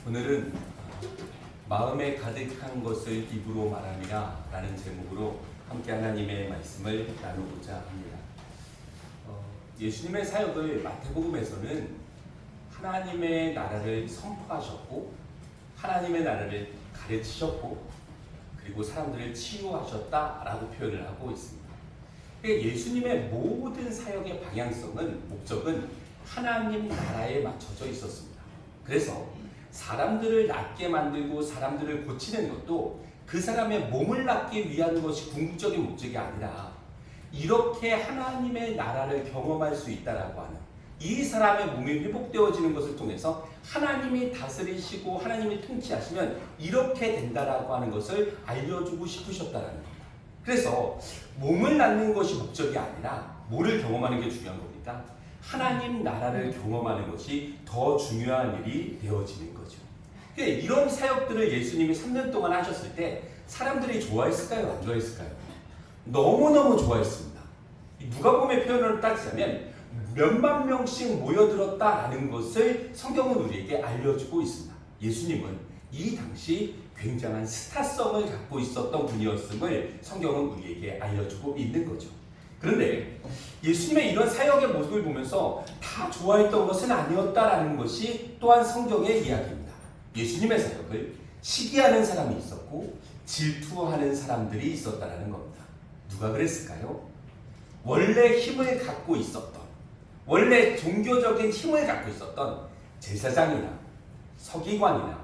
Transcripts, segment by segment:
오늘은 마음에 가득한 것을 입으로 말함이라 라는 제목으로 함께 하나님의 말씀을 나누고자 합니다. 예수님의 사역을 마태복음에서는 하나님의 나라를 선포하셨고 하나님의 나라를 가르치셨고 그리고 사람들을 치유하셨다라고 표현을 하고 있습니다. 예수님의 모든 사역의 방향성은 목적은 하나님 나라에 맞춰져 있었습니다. 그래서 사람들을 낫게 만들고 사람들을 고치는 것도 그 사람의 몸을 낫기 위한 것이 궁극적인 목적이 아니라 이렇게 하나님의 나라를 경험할 수 있다라고 하는 이 사람의 몸이 회복되어지는 것을 통해서 하나님이 다스리시고 하나님이 통치하시면 이렇게 된다라고 하는 것을 알려주고 싶으셨다라는 겁니다. 그래서 몸을 낫는 것이 목적이 아니라 뭐를 경험하는 게 중요한 겁니까? 하나님 나라를 경험하는 것이 더 중요한 일이 되어지는 거죠. 이런 사역들을 예수님이 3년 동안 하셨을 때 사람들이 좋아했을까요? 안 좋아했을까요? 너무너무 좋아했습니다. 누가복음의 표현으로 따지자면 몇만 명씩 모여들었다라는 것을 성경은 우리에게 알려주고 있습니다. 예수님은 이 당시 굉장한 스타성을 갖고 있었던 분이었음을 성경은 우리에게 알려주고 있는 거죠. 그런데 예수님의 이런 사역의 모습을 보면서 다 좋아했던 것은 아니었다라는 것이 또한 성경의 이야기입니다. 예수님의 사역을 시기하는 사람이 있었고 질투하는 사람들이 있었다라는 겁니다. 누가 그랬을까요? 원래 힘을 갖고 있었던, 원래 종교적인 힘을 갖고 있었던 제사장이나 서기관이나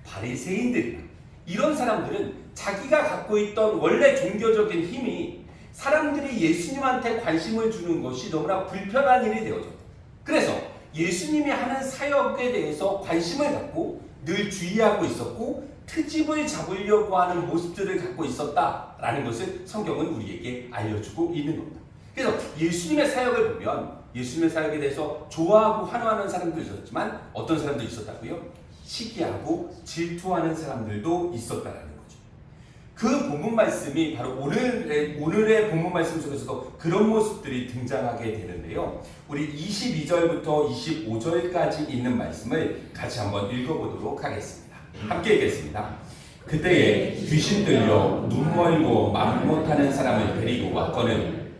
바리새인들이나 이런 사람들은 자기가 갖고 있던 원래 종교적인 힘이 사람들이 예수님한테 관심을 주는 것이 너무나 불편한 일이 되어졌다. 그래서 예수님이 하는 사역에 대해서 관심을 갖고 늘 주의하고 있었고 트집을 잡으려고 하는 모습들을 갖고 있었다라는 것을 성경은 우리에게 알려주고 있는 겁니다. 그래서 예수님의 사역을 보면 예수님의 사역에 대해서 좋아하고 환호하는 사람도 있었지만 어떤 사람도 있었다고요? 시기하고 질투하는 사람들도 있었다라는 거죠. 그 본문 말씀이 바로 오늘의 본문 말씀 속에서도 그런 모습들이 등장하게 되는데요. 우리 22절부터 25절까지 있는 말씀을 같이 한번 읽어보도록 하겠습니다. 함께 읽겠습니다. 그때에 귀신 들려 눈 멀고 말 못하는 사람을 데리고 왔거늘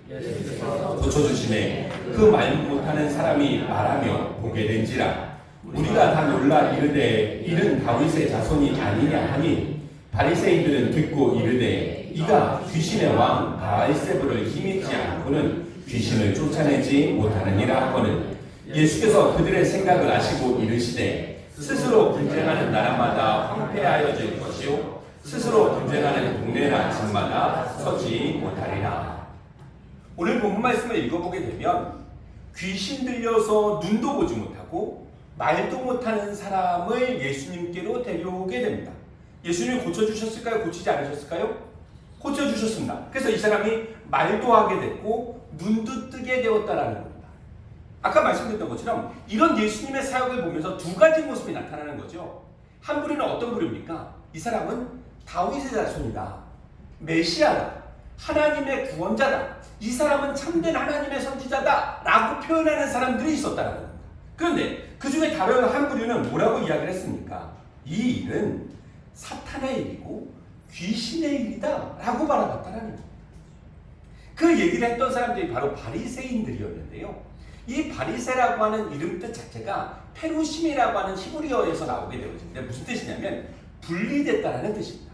고쳐주시매 그 말 못하는 사람이 말하며 보게 된지라 우리가 다 놀라 이르되 이는 다윗의 자손이 아니냐 하니 바리새인들은 듣고 이르되 이가 귀신의 왕 바알세불을 힘입지 않고는 귀신을 쫓아내지 못하느니라 하거늘 예수께서 그들의 생각을 아시고 이르시되 스스로 분쟁하는 나라마다 황폐하여질 것이요 스스로 분쟁하는 동네나 집마다 서지 못하리라. 오늘 본문 말씀을 읽어보게 되면 귀신 들려서 눈도 보지 못하고 말도 못하는 사람을 예수님께로 데려오게 됩니다. 예수님이 고쳐주셨을까요? 고치지 않으셨을까요? 고쳐주셨습니다. 그래서 이 사람이 말도 하게 됐고 눈도 뜨게 되었다라는 겁니다. 아까 말씀드렸던 것처럼 이런 예수님의 사역을 보면서 두 가지 모습이 나타나는 거죠. 한 부류는 어떤 부류입니까? 이 사람은 다윗의 자손이다. 메시아다. 하나님의 구원자다. 이 사람은 참된 하나님의 선지자다 라고 표현하는 사람들이 있었다는 겁니다. 그런데 그 중에 다른 한 부류는 뭐라고 이야기를 했습니까? 이 일은 사탄의 일이고 귀신의 일이다 라고 바라봤다는 겁니다. 그 얘기를 했던 사람들이 바로 바리새인들이었는데요. 이 바리새라고 하는 이름 뜻 자체가 페루심이라고 하는 히브리어에서 나오게 되어집니다. 무슨 뜻이냐면 분리됐다라는 뜻입니다.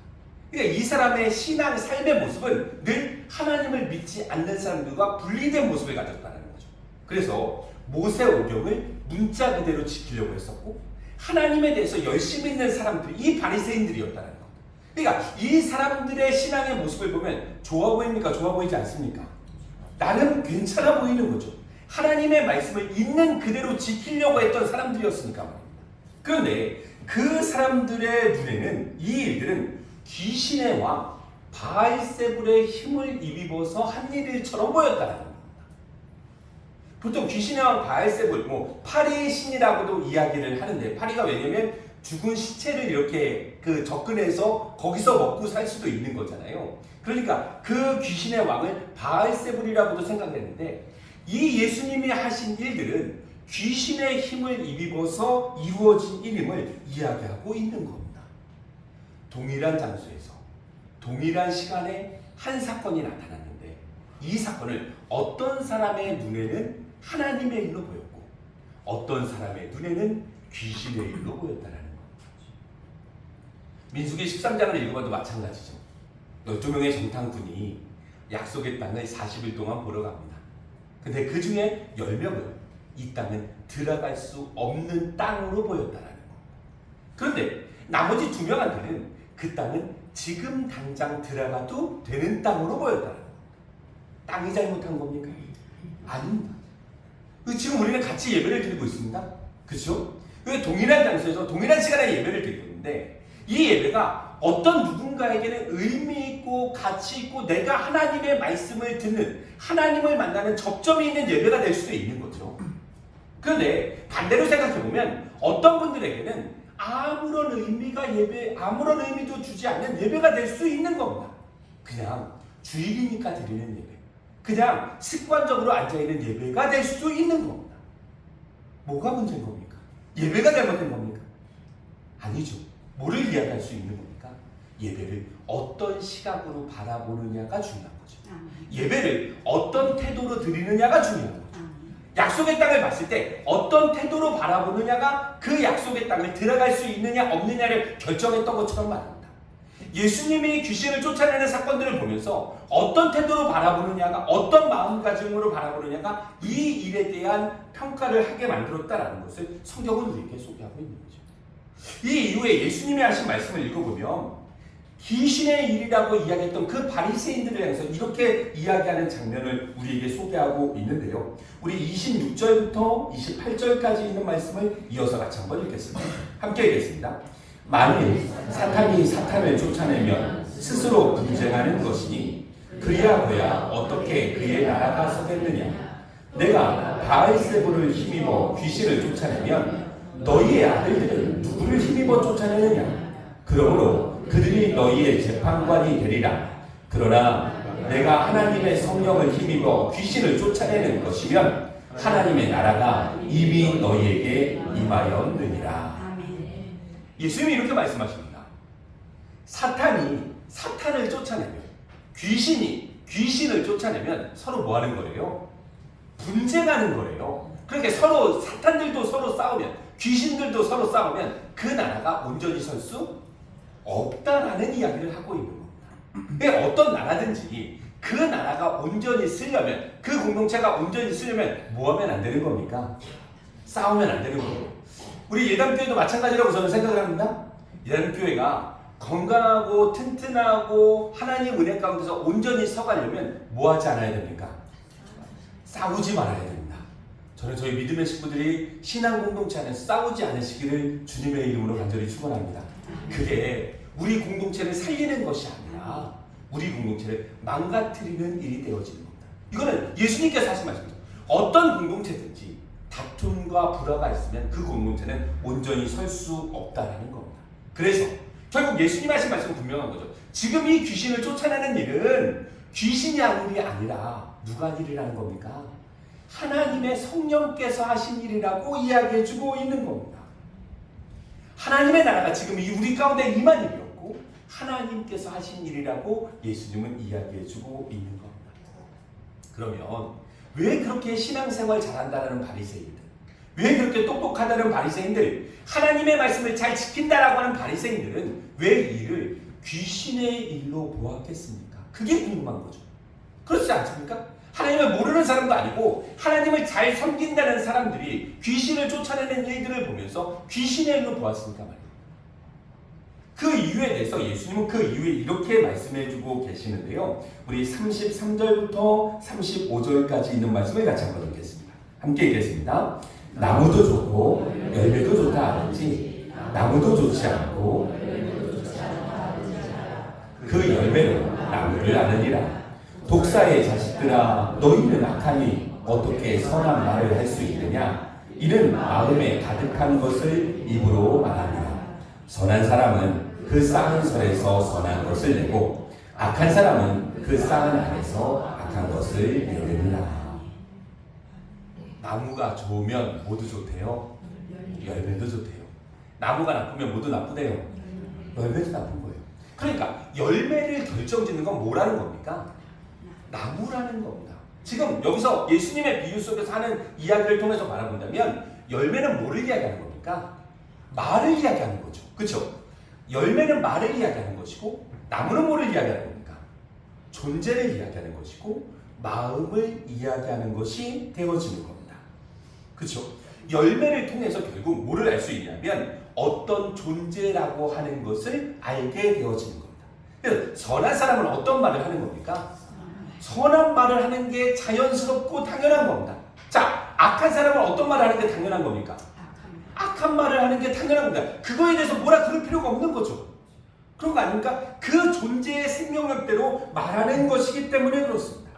그러니까 이 사람의 신앙, 삶의 모습은 늘 하나님을 믿지 않는 사람들과 분리된 모습을 가졌다는 거죠. 그래서 모세오경을 문자 그대로 지키려고 했었고 하나님에 대해서 열심히 있는 사람들, 이 바리새인들이었다는 겁니다. 그러니까 이 사람들의 신앙의 모습을 보면 좋아 보입니까? 좋아 보이지 않습니까? 나는 괜찮아 보이는 거죠. 하나님의 말씀을 있는 그대로 지키려고 했던 사람들이었으니까 말입니다. 그런데 그 사람들의 눈에는 이 일들은 귀신의 왕 바알세불의 힘을 입어서 한 일처럼 보였다는 겁니다. 보통 귀신의 왕 바알세불, 파리의 신이라고도 이야기를 하는데 파리가 왜냐면 죽은 시체를 이렇게 접근해서 거기서 먹고 살 수도 있는 거잖아요. 그러니까 그 귀신의 왕을 바알세불이라고도 생각했는데 이 예수님이 하신 일들은 귀신의 힘을 입어서 이루어진 일임을 이야기하고 있는 겁니다. 동일한 장소에서 동일한 시간에 한 사건이 나타났는데 이 사건을 어떤 사람의 눈에는 하나님의 일로 보였고 어떤 사람의 눈에는 귀신의 일로 보였다는 겁니다. 민수기 13장을 읽어봐도 마찬가지죠. 12명의 정탐꾼이 약속의 땅을 40일 동안 보러 갑니다. 근데 그 중에 10명은 이 땅은 들어갈 수 없는 땅으로 보였다는 겁니다. 그런데 나머지 2명한테는 그 땅은 지금 당장 들어가도 되는 땅으로 보였다는 겁니다. 땅이 잘못한 겁니까? 아닙니다. 지금 우리는 같이 예배를 드리고 있습니다. 그렇죠? 동일한 장소에서 동일한 시간에 예배를 드리고 있는데 이 예배가 어떤 누군가에게는 의미 있고 가치 있고 내가 하나님의 말씀을 듣는 하나님을 만나는 접점이 있는 예배가 될 수도 있는 거죠. 그런데 반대로 생각해보면 어떤 분들에게는 아무런 의미도 주지 않는 예배가 될 수 있는 겁니다. 그냥 주일이니까 드리는 예배, 그냥 습관적으로 앉아있는 예배가 될 수 있는 겁니다. 뭐가 문제인 겁니까? 예배가 잘못된 겁니까? 아니죠. 뭐를 이야기할 수 있는 겁니까? 예배를 어떤 시각으로 바라보느냐가 중요한 거죠. 예배를 어떤 태도로 드리느냐가 중요한 거죠. 약속의 땅을 봤을 때 어떤 태도로 바라보느냐가 그 약속의 땅을 들어갈 수 있느냐 없느냐를 결정했던 것처럼 말합니다. 예수님이 귀신을 쫓아내는 사건들을 보면서 어떤 태도로 바라보느냐가 어떤 마음가짐으로 바라보느냐가 이 일에 대한 평가를 하게 만들었다라는 것을 성경은 우리에게 소개하고 있는 거죠. 이 이후에 예수님이 하신 말씀을 읽어보면 귀신의 일이라고 이야기했던 그 바리새인들을 향해서 이렇게 이야기하는 장면을 우리에게 소개하고 있는데요. 우리 26절부터 28절까지 있는 말씀을 이어서 같이 한번 읽겠습니다. 함께 읽겠습니다. 만일 사탄이 사탄을 쫓아내면 스스로 분쟁하는 것이니 그리하고야 어떻게 그의 나라가 서겠느냐. 내가 바알세불을 힘입어 귀신을 쫓아내면 너희의 아들들은 누구를 힘입어 쫓아내느냐. 그러므로 그들이 너희의 재판관이 되리라. 그러나 내가 하나님의 성령을 힘입어 귀신을 쫓아내는 것이면 하나님의 나라가 이미 너희에게 임하였느니라. 예수님이 이렇게 말씀하십니다. 사탄이 사탄을 쫓아내면, 귀신이 귀신을 쫓아내면 서로 뭐 하는 거예요? 분쟁하는 거예요. 그러니까 서로 사탄들도 서로 싸우면, 귀신들도 서로 싸우면 그 나라가 온전히 설 수 없다라는 이야기를 하고 있는 겁니다. 어떤 나라든지 그 나라가 온전히 쓰려면, 그 공동체가 온전히 쓰려면 뭐 하면 안 되는 겁니까? 싸우면 안 되는 거예요. 우리 예담교회도 마찬가지라고 저는 생각을 합니다. 예담교회가 건강하고 튼튼하고 하나님 은혜 가운데서 온전히 서가려면 뭐 하지 않아야 됩니까? 싸우지 말아야 됩니다. 저는 저희 믿음의 식구들이 신앙 공동체 안에서 싸우지 않으시기를 주님의 이름으로 간절히 축원합니다. 그게 우리 공동체를 살리는 것이 아니라 우리 공동체를 망가뜨리는 일이 되어지는 겁니다. 이거는 예수님께서 하신 말씀이죠. 어떤 공동체든지 다툼과 불화가 있으면 그 공동체는 온전히 설 수 없다라는 겁니다. 그래서 결국 예수님 하신 말씀은 분명한 거죠. 지금 이 귀신을 쫓아내는 일은 귀신이 하는 일이 아니라 누가 한 일이라는 겁니까? 하나님의 성령께서 하신 일이라고 이야기해주고 있는 겁니다. 하나님의 나라가 지금 우리 가운데 임한 일이었고 하나님께서 하신 일이라고 예수님은 이야기해주고 있는 겁니다. 그러면 왜 그렇게 신앙생활 잘한다는 바리새인들, 왜 그렇게 똑똑하다는 바리새인들, 하나님의 말씀을 잘 지킨다라고 하는 바리새인들은 왜 이를 귀신의 일로 보았겠습니까? 그게 궁금한 거죠. 그렇지 않습니까? 하나님을 모르는 사람도 아니고 하나님을 잘 섬긴다는 사람들이 귀신을 쫓아내는 일들을 보면서 귀신의 일로 보았으니까 말이에요. 그 이유에 대해서 예수님은 그 이유에 이렇게 말씀해주고 계시는데요. 우리 33절부터 35절까지 있는 말씀을 같이 한번 읽겠습니다. 함께 읽겠습니다. 나무도 좋고 열매도 좋다 하든지 나무도 좋지 않고 그 열매로 나무를 아느니라. 독사의 자식들아, 너희는 악하니 어떻게 선한 말을 할 수 있느냐? 이는 마음에 가득한 것을 입으로 말하니라. 선한 사람은 그 쌓은 설에서 선한 것을 내고 악한 사람은 그 쌓은 안에서 악한 것을 내느니라. 나무가 좋으면 모두 좋대요. 열매도 좋대요. 나무가 나쁘면 모두 나쁘대요. 열매도 나쁜 거예요. 그러니까 열매를 결정짓는 건 뭐라는 겁니까? 나무라는 겁니다. 지금 여기서 예수님의 비유 속에서 하는 이야기를 통해서 바라본다면 열매는 뭐를 이야기하는 겁니까? 말을 이야기하는 거죠. 그렇죠? 열매는 말을 이야기하는 것이고 나무는 뭐를 이야기하는 겁니까? 존재를 이야기하는 것이고 마음을 이야기하는 것이 되어지는 겁니다. 그렇죠? 열매를 통해서 결국 뭐를 알 수 있냐면 어떤 존재라고 하는 것을 알게 되어지는 겁니다. 그래서 선한 사람은 어떤 말을 하는 겁니까? 선한 말을 하는 게 자연스럽고 당연한 겁니다. 자, 악한 사람은 어떤 말을 하는 게 당연한 겁니까? 악한 말을 하는 게 당연한 겁니다. 그거에 대해서 뭐라 그럴 필요가 없는 거죠. 그런 거 아닙니까? 그 존재의 생명력대로 말하는 것이기 때문에 그렇습니다.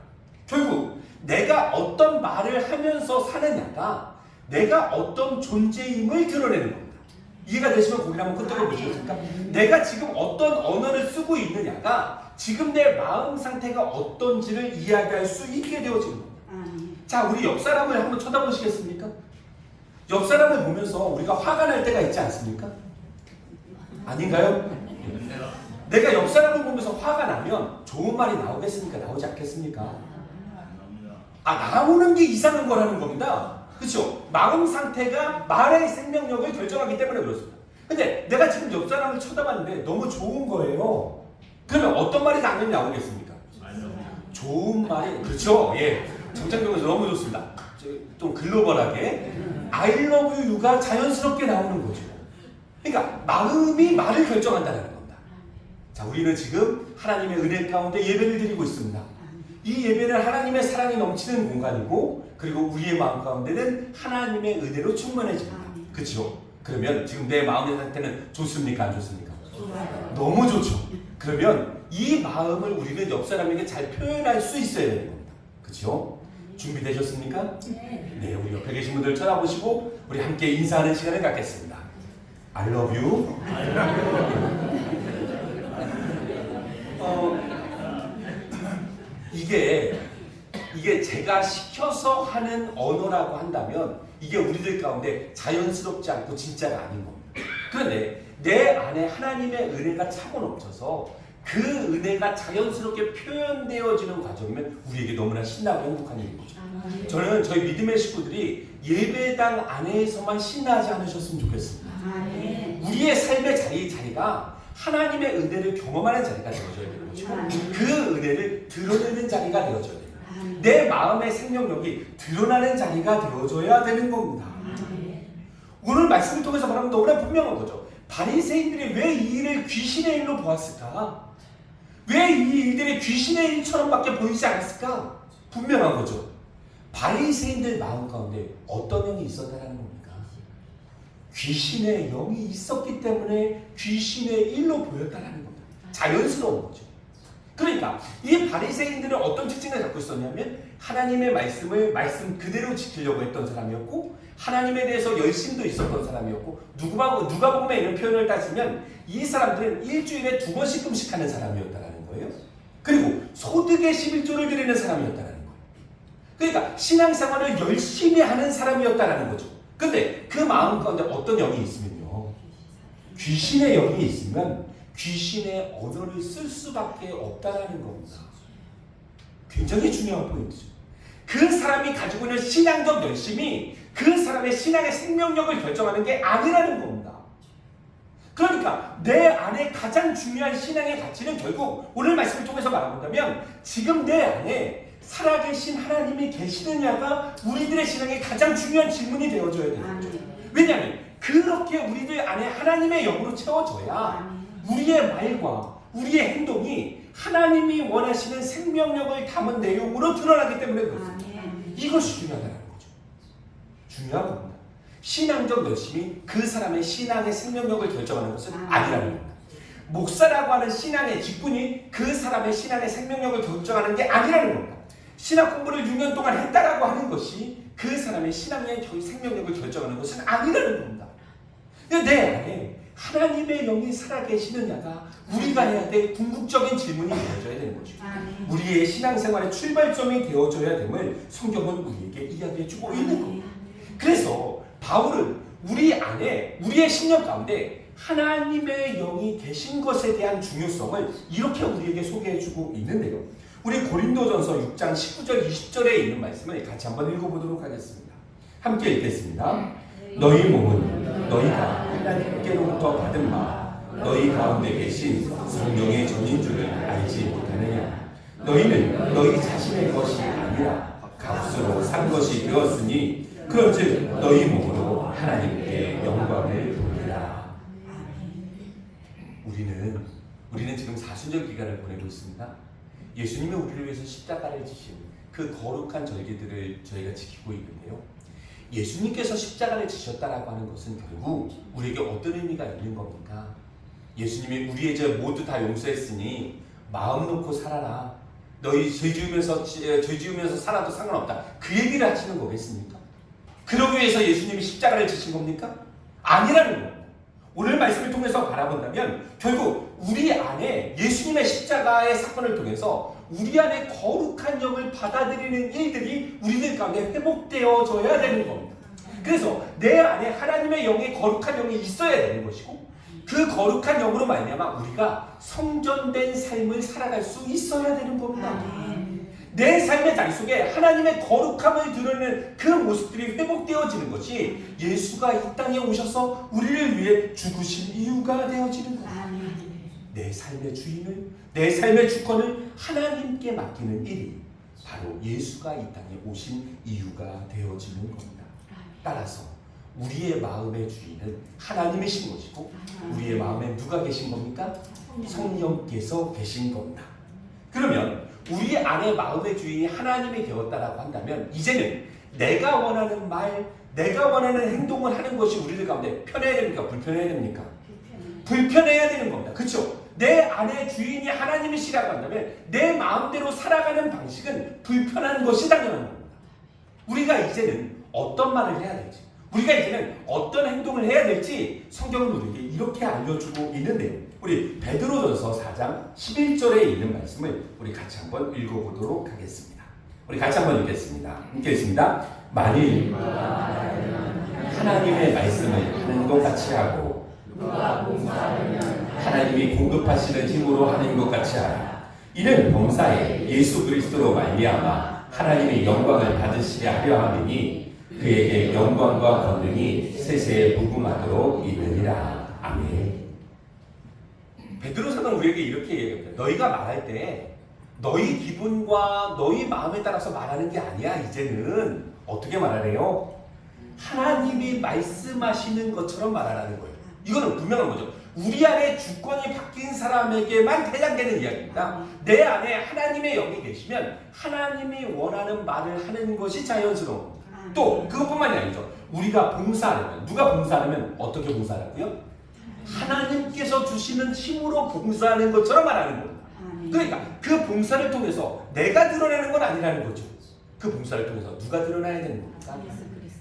결국 내가 어떤 말을 하면서 사느냐가 내가 어떤 존재임을 드러내는 겁니다. 이해가 되시면 고개를 한번 끄덕여 보시겠습니까? 내가 지금 어떤 언어를 쓰고 있느냐가 지금 내 마음 상태가 어떤지를 이야기할 수 있게 되어지는 겁니다. 자, 우리 옆 사람을 한번 쳐다보시겠습니까? 옆 사람을 보면서 우리가 화가 날 때가 있지 않습니까? 아닌가요? 내가 옆 사람을 보면서 화가 나면 좋은 말이 나오겠습니까? 나오지 않겠습니까? 나오는 게 이상한 거라는 겁니다. 그렇죠? 마음 상태가 말의 생명력을 결정하기 때문에 그렇습니다. 근데 내가 지금 옆 사람을 쳐다봤는데 너무 좋은 거예요. 그러면 어떤 말이 당연히 나오겠습니까? 좋은 말이, 그렇죠? 예. 정창경에서 너무 좋습니다. 좀 글로벌하게 I love you가 자연스럽게 나오는 거죠. 그러니까 마음이 말을 결정한다는 겁니다. 자, 우리는 지금 하나님의 은혜 가운데 예배를 드리고 있습니다. 이 예배는 하나님의 사랑이 넘치는 공간이고 그리고 우리의 마음 가운데는 하나님의 은혜로 충만해집니다. 그렇죠? 그러면 지금 내 마음의 상태는 좋습니까? 안 좋습니까? 너무 좋죠. 그러면 이 마음을 우리는 옆 사람에게 잘 표현할 수 있어야 되는 겁니다. 그렇죠? 준비되셨습니까? 네, 우리 옆에 계신 분들 쳐다보시고 우리 함께 인사하는 시간을 갖겠습니다. I love you. 이게 제가 시켜서 하는 언어라고 한다면 이게 우리들 가운데 자연스럽지 않고 진짜가 아닌 겁니다. 그런데 내 안에 하나님의 은혜가 차고 넘쳐서 그 은혜가 자연스럽게 표현되어지는 과정이면 우리에게 너무나 신나고 행복한 일인 거죠. 저는 저희 믿음의 식구들이 예배당 안에서만 신나지 않으셨으면 좋겠습니다. 우리의 삶의 자리가 하나님의 은혜를 경험하는 자리가 되어져야 되는 거죠. 그 은혜를 드러내는 자리가 되어져야 돼요. 내 마음의 생명력이 드러나는 자리가 되어져야 되는 겁니다. 오늘 말씀을 통해서 말하면 너무나 분명한 거죠. 바리새인들이 왜 이 일을 귀신의 일로 보았을까? 왜 이 일들이 귀신의 일처럼밖에 보이지 않았을까? 분명한 거죠. 바리새인들 마음 가운데 어떤 영이 있었다는 겁니까? 귀신의 영이 있었기 때문에 귀신의 일로 보였다는 겁니다. 자연스러운 거죠. 그러니까 이 바리새인들은 어떤 특징을 갖고 있었냐면 하나님의 말씀을 말씀 그대로 지키려고 했던 사람이었고 하나님에 대해서 열심도 있었던 사람이었고 누가복음에 이런 표현을 따지면 이 사람들은 일주일에 2번씩 금식하는 사람이었다는 거예요. 그리고 소득의 11조를 드리는 사람이었다는 거예요. 그러니까 신앙생활을 열심히 하는 사람이었다는 거죠. 근데 그 마음 가운데 어떤 영이 있으면요, 귀신의 영이 있으면 귀신의 언어를 쓸 수밖에 없다는 겁니다. 굉장히 중요한 포인트죠. 그 사람이 가지고 있는 신앙적 열심이 그 사람의 신앙의 생명력을 결정하는 게 아니라는 겁니다. 그러니까 내 안에 가장 중요한 신앙의 가치는 결국 오늘 말씀을 통해서 말해본다면 지금 내 안에 살아계신 하나님이 계시느냐가 우리들의 신앙의 가장 중요한 질문이 되어줘야 되는 거죠. 왜냐하면 그렇게 우리들 안에 하나님의 영으로 채워져야 우리의 말과 우리의 행동이 하나님이 원하시는 생명력을 담은 내용으로 드러나기 때문에 그렇습니다. 이것이 중요하다는 거죠. 중요한 겁니다. 신앙적 열심이 그 사람의 신앙의 생명력을 결정하는 것은 아니라는 겁니다. 목사라고 하는 신앙의 직분이 그 사람의 신앙의 생명력을 결정하는 게 아니라는 겁니다. 신학 공부를 6년 동안 했다라고 하는 것이 그 사람의 신앙의 생명력을 결정하는 것은 아니라는 겁니다. 내 안에 하나님의 영이 살아계시느냐가 우리가 해야 될 궁극적인 질문이 되어져야 되는 것이고, 우리의 신앙생활의 출발점이 되어져야 됨을 성경은 우리에게 이야기해주고 있는 겁니다. 그래서 바울은 우리 안에, 우리의 신념 가운데 하나님의 영이 계신 것에 대한 중요성을 이렇게 우리에게 소개해주고 있는데요. 우리 고린도전서 6장 19절 20절에 있는 말씀을 같이 한번 읽어보도록 하겠습니다. 함께 읽겠습니다. 너희 몸은 너희가 하나님께로부터 받은 바 너희 가운데 계신 성령의 전인 줄을 알지 못하느냐. 너희는 너희 자신의 것이 아니라 값으로 산 것이 되었으니 그런즉 너희 몸으로 하나님께 영광을 돌리라. 우리는 지금 사순절 기간을 보내고 있습니다. 예수님이 우리를 위해서 십자가를 지신 그 거룩한 절기들을 저희가 지키고 있는데요. 예수님께서 십자가를 지셨다라고 하는 것은 결국 우리에게 어떤 의미가 있는 겁니까? 예수님이 우리의 죄 모두 다 용서했으니 마음 놓고 살아라. 너희 죄 지으면서 살아도 상관없다. 그 얘기를 하시는 거겠습니까? 그러기 위해서 예수님이 십자가를 지신 겁니까? 아니라는 겁니다. 오늘 말씀을 통해서 바라본다면 결국 우리 안에 예수님의 십자가의 사건을 통해서 우리 안에 거룩한 영을 받아들이는 일들이 우리들 가운데 회복되어져야 되는 겁니다. 그래서 내 안에 하나님의 영의 거룩한 영이 있어야 되는 것이고, 그 거룩한 영으로 말미암아 우리가 성전된 삶을 살아갈 수 있어야 되는 겁니다. 내 삶의 자리 속에 하나님의 거룩함을 드러내는 그 모습들이 회복되어지는 것이 예수가 이 땅에 오셔서 우리를 위해 죽으신 이유가 되어지는 겁니다. 내 삶의 주인을, 내 삶의 주권을 하나님께 맡기는 일이 바로 예수가 이 땅에 오신 이유가 되어지는 겁니다. 따라서 우리의 마음의 주인은 하나님이신 것이고, 우리의 마음에 누가 계신 겁니까? 성령께서 계신 겁니다. 그러면 우리 안에 마음의 주인이 하나님이 되었다라고 한다면 이제는 내가 원하는 말, 내가 원하는 행동을 하는 것이 우리들 가운데 편해야 됩니까? 불편해야 됩니까? 불편해야 되는 겁니다. 그렇죠? 내 안에 주인이 하나님이시라고 한다면 내 마음대로 살아가는 방식은 불편한 것이 당연한 겁니다. 우리가 이제는 어떤 말을 해야 될지, 우리가 이제는 어떤 행동을 해야 될지 성경은 우리에게 이렇게 알려주고 있는데요. 우리 베드로전서 4장 11절에 있는 말씀을 우리 같이 한번 읽어보도록 하겠습니다. 우리 같이 한번 읽겠습니다. 읽겠습니다. 만일 하나님의 말씀을 하는 것 같이 하고 하나님이 공급하시는 힘으로 하는 것 같이 하라. 이는 범사에 예수 그리스도로 말미암아 하나님의 영광을 받으시게 하려 함이니 그에게 영광과 권능이 세세에 무궁하도록 이르리라. 아멘. 베드로서는 우리에게 이렇게 얘기합니다. 너희가 말할 때 너희 기분과 너희 마음에 따라서 말하는 게 아니야. 이제는 어떻게 말하래요? 하나님이 말씀하시는 것처럼 말하라는 거예요. 이거는 분명한 거죠. 우리 안에 주권이 바뀐 사람에게만 해당되는 이야기입니다. 내 안에 하나님의 영이 계시면 하나님이 원하는 말을 하는 것이 자연스러운 겁니다. 또 그것뿐만이 아니죠. 우리가 봉사하려면, 누가 봉사하려면 어떻게 봉사하라고요? 하나님께서 주시는 힘으로 봉사하는 것처럼 말하는 겁니다. 그러니까 그 봉사를 통해서 내가 드러내는 건 아니라는 거죠. 그 봉사를 통해서 누가 드러나야 되는 겁니까?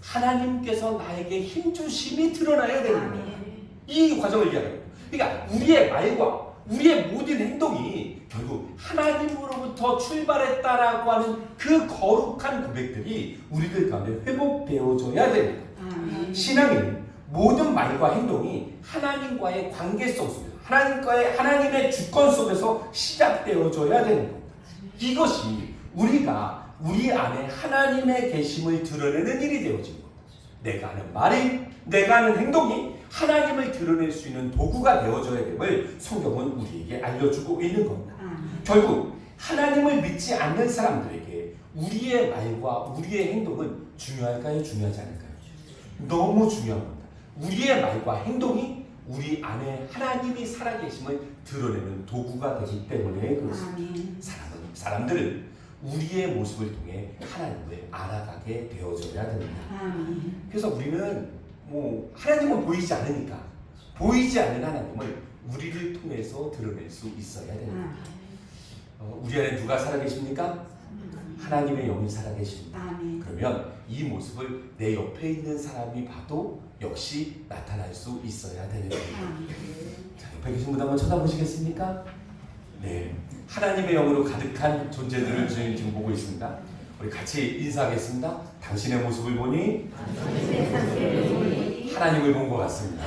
하나님께서 나에게 힘주심이 드러나야 되는 거예요. 이 과정을 이야기합니다. 그러니까 우리의 말과 우리의 모든 행동이 결국 하나님으로부터 출발했다라고 하는 그 거룩한 고백들이 우리들 가운데 회복되어져야 됩니다. 신앙인 모든 말과 행동이 하나님과의 관계성 속에서, 하나님의 주권 속에서 시작되어져야 되는 겁니다. 이것이 우리가 우리 안에 하나님의 계심을 드러내는 일이 되어지는 겁니다. 내가 하는 말이, 내가 하는 행동이 하나님을 드러낼 수 있는 도구가 되어져야 됨을 성경은 우리에게 알려주고 있는 겁니다. 결국 하나님을 믿지 않는 사람들에게 우리의 말과 우리의 행동은 중요할까요? 중요하지 않을까요? 너무 중요한 겁니다. 우리의 말과 행동이 우리 안에 하나님이 살아계심을 드러내는 도구가 되기 때문에 그렇습니다. 사람들은 우리의 모습을 통해 하나님을 알아가게 되어져야 됩니다. 그래서 우리는 하나님은 보이지 않으니까 보이지 않는 하나님을 우리를 통해서 드러낼 수 있어야 됩니다. 우리 안에 누가 살아계십니까? 하나님의 영이 살아계십니다. 그러면 이 모습을 내 옆에 있는 사람이 봐도 역시 나타날 수 있어야 되는 겁니다. 자, 옆에 계신 분 한번 쳐다보시겠습니까? 네, 하나님의 영으로 가득한 존재들을 지금 보고 있습니다. 우리 같이 인사하겠습니다. 당신의 모습을 보니 하나님을 본 것 같습니다.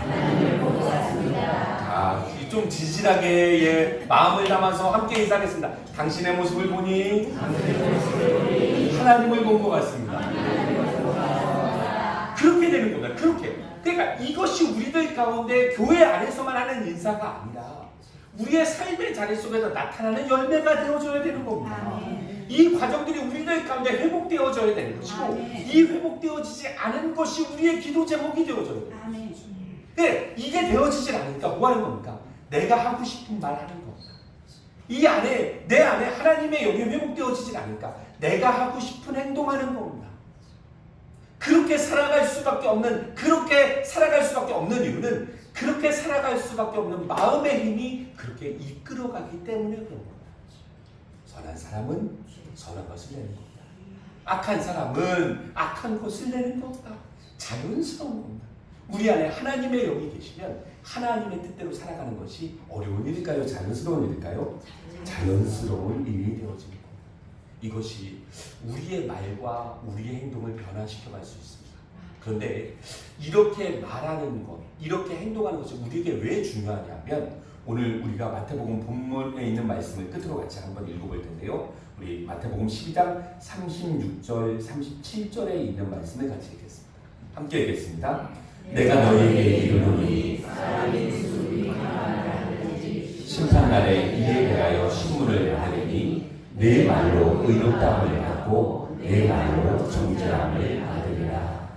자, 좀 진실하게 예, 마음을 담아서 함께 인사하겠습니다. 당신의 모습을 보니 하나님을 본 것 같습니다. 그렇게 되는 겁니다. 그렇게. 그러니까 이것이 우리들 가운데 교회 안에서만 하는 인사가 아니라 우리의 삶의 자리 속에서 나타나는 열매가 되어줘야 되는 겁니다. 이 과정들이 우리들 가운데 회복되어져야 되는 것이고 이 회복되어지지 않은 것이 우리의 기도 제목이 되어져야 돼요. 근데 이게 되어지질 않으니까 뭐 하는 겁니까? 내가 하고 싶은 말 하는 겁니다. 이 안에 내 안에 하나님의 영이 회복되어지질 않으니까 내가 하고 싶은 행동하는 겁니다. 그렇게 살아갈 수밖에 없는 이유는 그렇게 살아갈 수밖에 없는 마음의 힘이 그렇게 이끌어가기 때문에 그런 겁니다. 선한 사람은 선한 것을 내는 겁니다. 악한 사람은 악한 것을 내는 겁니다. 자연스러운 겁니다. 우리 안에 하나님의 영이 계시면 하나님의 뜻대로 살아가는 것이 어려운 일일까요? 자연스러운 일일까요? 자연스러운 일이 되어지는 겁니다. 이것이 우리의 말과 우리의 행동을 변화시켜갈 수 있습니다. 그런데 이렇게 말하는 것, 이렇게 행동하는 것이 우리에게 왜 중요하냐면 오늘 우리가 마태복음 본문에 있는 말씀을 끝으로 같이 한번 읽어볼 텐데요. 우리 마태복음 12장 36절, 37절에 있는 말씀을 같이 읽겠습니다. 함께 읽겠습니다. 내가 너희에게 이르노니 심판날에 이에 대하여 신문을 받으리니 내 말로 의롭다함을 받고 내 말로 정죄함을 받으리라.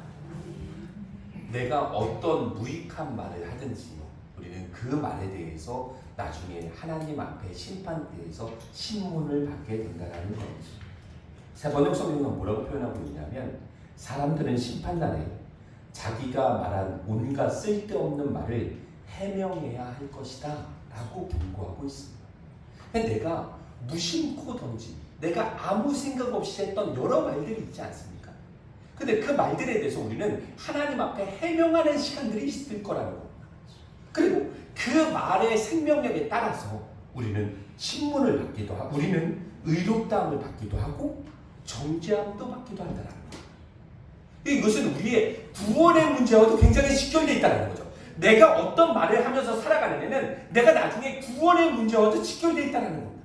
내가 어떤 무익한 말을 하든지 우리는 그 말에 대해서 나중에 하나님 앞에 심판대에서 신문을 받게 된다는 거죠. 세번역 성경은 뭐라고 표현하고 있냐면 사람들은 심판날에 자기가 말한 온갖 쓸데없는 말을 해명해야 할 것이다 라고 경고하고 있습니다. 내가 무심코 던진, 내가 아무 생각 없이 했던 여러 말들이 있지 않습니까? 근데 그 말들에 대해서 우리는 하나님 앞에 해명하는 시간들이 있을 거라는 겁니다. 그리고 그 말의 생명력에 따라서 우리는 신문을 받기도 하고 우리는 의롭다함을 받기도 하고 정죄함도 받기도 한다는 겁니다. 이것은 우리의 구원의 문제와도 굉장히 직결되어 있다는 거죠. 내가 어떤 말을 하면서 살아가는 데는 내가 나중에 구원의 문제와도 직결되어 있다는 겁니다.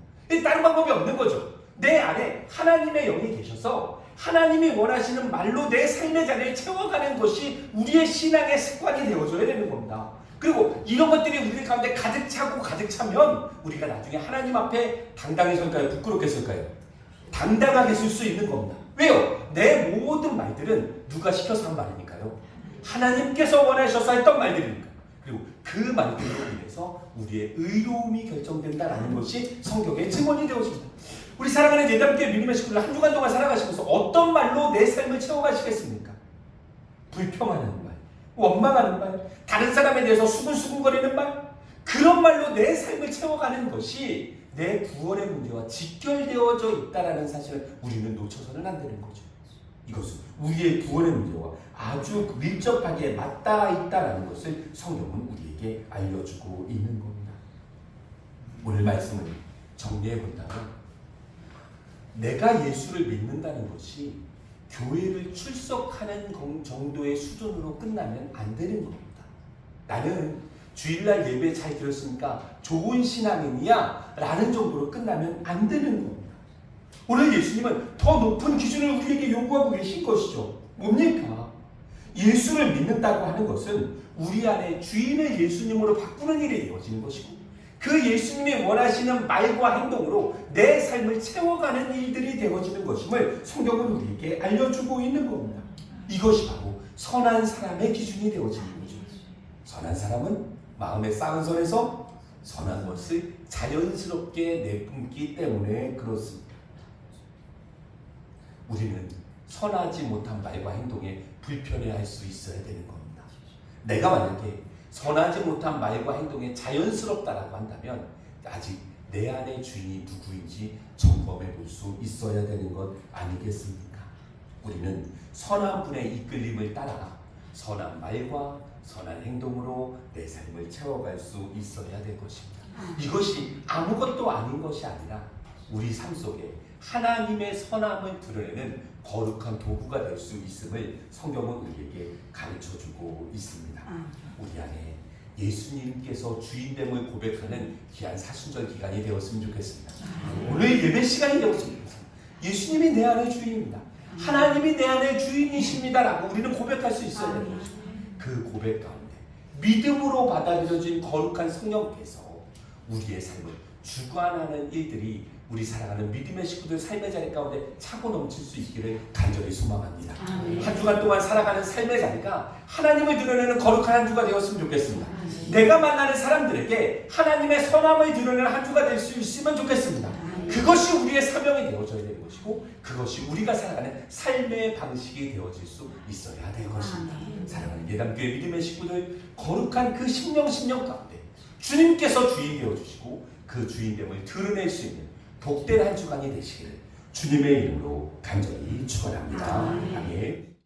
다른 방법이 없는 거죠. 내 안에 하나님의 영이 계셔서 하나님이 원하시는 말로 내 삶의 자리를 채워가는 것이 우리의 신앙의 습관이 되어줘야 되는 겁니다. 그리고 이런 것들이 우리 가운데 가득 차고 가득 차면 우리가 나중에 하나님 앞에 당당히 설까요? 부끄럽게 설까요? 당당하게 쓸 수 있는 겁니다. 왜요? 내 모든 말들은 누가 시켜서 한 말이니까요. 하나님께서 원하셔서 했던 말들이니까. 그리고 그 말들로 인해서 우리의 의로움이 결정된다라는 것이 성경의 증언이 되어집니다. 우리 사랑하는 예담교회 믿음의 식구들 한 주간 동안 살아가시면서 어떤 말로 내 삶을 채워가시겠습니까? 불평하는 말, 원망하는 말, 다른 사람에 대해서 수근수근거리는 말, 그런 말로 내 삶을 채워가는 것이 내 구원의 문제와 직결되어져 있다는 사실을 우리는 놓쳐서는 안 되는 거죠. 이것은 우리의 구원의 문제와 아주 밀접하게 맞닿아 있다는 것을 성경은 우리에게 알려주고 있는 겁니다. 오늘 말씀을 정리해 본다면 내가 예수를 믿는다는 것이 교회를 출석하는 정도의 수준으로 끝나면 안 되는 겁니다. 나는 주일날 예배 잘 들었으니까 좋은 신앙인이야 라는 정도로 끝나면 안 되는 겁니다. 오늘 예수님은 더 높은 기준을 우리에게 요구하고 계신 것이죠. 뭡니까? 예수를 믿는다고 하는 것은 우리 안에 주인을 예수님으로 바꾸는 일이 되어지는 것이고 그 예수님이 원하시는 말과 행동으로 내 삶을 채워가는 일들이 되어지는 것임을 성경은 우리에게 알려주고 있는 겁니다. 이것이 바로 선한 사람의 기준이 되어지는 거죠. 선한 사람은 마음에 쌓은 선에서 선한 것을 자연스럽게 내뿜기 때문에 그렇습니다. 우리는 선하지 못한 말과 행동에 불편해할 수 있어야 되는 겁니다. 내가 만약에 선하지 못한 말과 행동에 자연스럽다라고 한다면 아직 내 안의 주인이 누구인지 점검해 볼 수 있어야 되는 것 아니겠습니까? 우리는 선한 분의 이끌림을 따라 선한 말과 선한 행동으로 내 삶을 채워갈 수 있어야 될 것입니다. 이것이 아무것도 아닌 것이 아니라 우리 삶 속에 하나님의 선함을 드러내는 거룩한 도구가 될 수 있음을 성경은 우리에게 가르쳐주고 있습니다. 우리 안에 예수님께서 주인됨을 고백하는 귀한 사순절 기간이 되었으면 좋겠습니다. 오늘 예배 시간이 되었으면 좋겠습니다. 예수님이 내 안의 주인입니다. 하나님이 내 안의 주인이십니다 라고 우리는 고백할 수 있어야 되는 것입니다. 그 고백 가운데 믿음으로 받아들여진 거룩한 성령께서 우리의 삶을 주관하는 일들이 우리 사랑하는 믿음의 식구들 삶의 자리 가운데 차고 넘칠 수 있기를 간절히 소망합니다. 한 주간 동안 살아가는 삶의 자리가 하나님을 드러내는 거룩한 한 주가 되었으면 좋겠습니다. 내가 만나는 사람들에게 하나님의 선함을 드러내는 한 주가 될 수 있으면 좋겠습니다. 그것이 우리의 사명이 되어져야 되는 것이고 그것이 우리가 살아가는 삶의 방식이 되어질 수 있어야 될 것입니다. 사랑하는 예담교회 믿음의 식구들, 거룩한 그 심령 가운데 주님께서 주인 되어주시고 그 주인됨을 드러낼 수 있는 복된 한 주간이 되시기를 주님의 이름으로 간절히 축원합니다. 아멘.